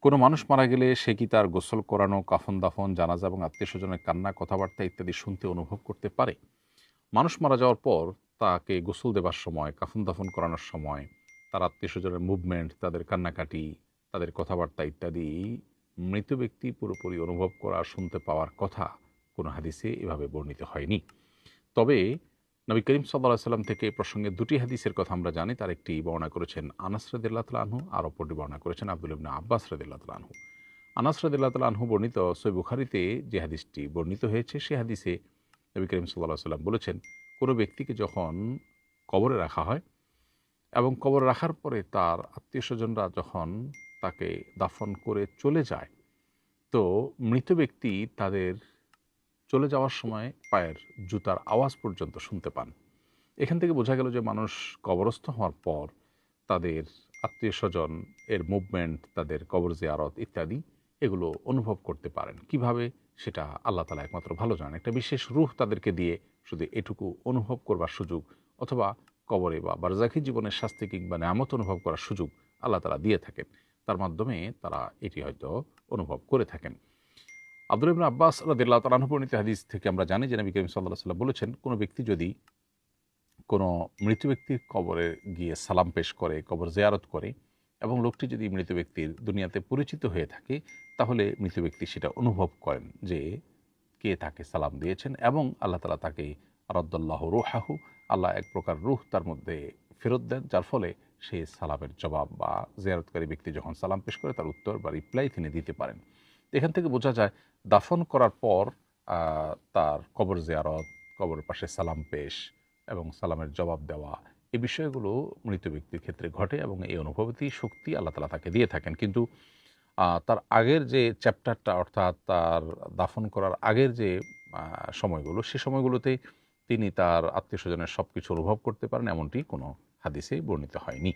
কোনো মানুষ মারা গেলে সে কি তার গোসল করানো, কাফন দাফন, জানাজা এবং আত্মীয়স্বজনের কান্না, কথাবার্তা ইত্যাদি শুনতে অনুভব করতে পারে? মানুষ মারা যাওয়ার পর তাকে গোসল দেবার সময়, কাফন দাফন করানোর সময় তার আত্মীয়স্বজনের মুভমেন্ট, তাদের কান্নাকাটি, তাদের কথাবার্তা ইত্যাদি মৃত ব্যক্তি পুরোপুরি অনুভব করা, শুনতে পাওয়ার কথা কোনো হাদিসে এভাবে বর্ণিত হয়নি। তবে নবী করিম সাল্লাল্লাহু আলাইহি সাল্লাম থেকে এ প্রসঙ্গে দুটি হাদিসের কথা আমরা জানি। তার একটি বর্ণনা করেছেন আনাস রাদিয়াল্লাহু তাআলা আনহু, আর অপরটি বর্ণনা করেছেন আব্দুল্লাহ ইবনে আব্বাস রাদিয়াল্লাহু তাআলা আনহু। আনাস রাদিয়াল্লাহু তাআলা আনহু বর্ণিত সহিহ বুখারীতে যে হাদিসটি বর্ণিত হয়েছে, সে হাদিসে নবী করিম সাল্লাল্লাহু আলাইহি সাল্লাম বলেছেন, কোনো ব্যক্তিকে যখন কবরে রাখা হয় এবং কবরে রাখার পরে তার আত্মীয়স্বজনরা যখন তাকে দাফন করে চলে যায়, তো মৃত ব্যক্তি তাদের চলে যাওয়ার সময় পায়ের জুতার আওয়াজ পর্যন্ত শুনতে পান। এখান থেকে বোঝা গেল যে মানুষ কবরস্থ হওয়ার পর তাদের আত্মীয়স্বজন এর মুভমেন্ট, তাদের কবর জিয়ারত ইত্যাদি এগুলো অনুভব করতে পারেন। কিভাবে, সেটা আল্লাহ তাআলা একমাত্র ভালো জানেন। একটা বিশেষ রূহ তাদেরকে দিয়ে শুধু এটুকু অনুভব করবার সুযোগ, অথবা কবরে বা বারজাখী জীবনের শাস্তি কিংবা নেয়ামত অনুভব করার সুযোগ আল্লাহ তাআলা দিয়ে থাকেন। তার মাধ্যমে তারা এটি হয়তো অনুভব করে থাকেন। আব্দুল্লাহ ইবনে আব্বাস রাদিয়াল্লাহু তাআলা আনহু বর্ণিত হাদিস থেকে আমরা জানি যে নবী করিম সাল্লাল্লাহু আলাইহি ওয়াসাল্লাম বলেছেন, কোনো ব্যক্তি যদি কোনো মৃত ব্যক্তির কবরে গিয়ে সালাম পেশ করে, কবর জিয়ারত করে, এবং লোকটি যদি মৃত ব্যক্তির দুনিয়াতে পরিচিত হয়ে থাকে, তাহলে মৃত ব্যক্তি সেটা অনুভব করেন যে কে তাকে সালাম দিয়েছেন, এবং আল্লাহ তাআলা তাকে রাদ্দাল্লাহু রূহাহু, আল্লাহ এক প্রকার রূহ তার মধ্যে ফেরত দেন, যার ফলে সে সালামের জবাব বা জিয়ারতকারী ব্যক্তি যখন সালাম পেশ করে তার উত্তর বা রিপ্লাই তিনি দিতে পারেন। এখান থেকে বোঝা যায় দাফন করার পর তার কবর জিয়ারত, কবরের পাশে সালাম পেশ এবং সালামের জবাব দেওয়া, এই বিষয়গুলো মৃত ব্যক্তির ক্ষেত্রে ঘটে, এবং এই অনুভূতি শক্তি আল্লাহ তাআলা তাকে দিয়ে থাকেন। কিন্তু তার আগের যে চ্যাপ্টারটা, অর্থাৎ তার দাফন করার আগের যে সময়গুলো, সে সময়গুলোতে তিনি তার আত্মীয়স্বজনের সব কিছু অনুভব করতে পারেন, এমনটি কোনো হাদিসে বর্ণিত হয়নি।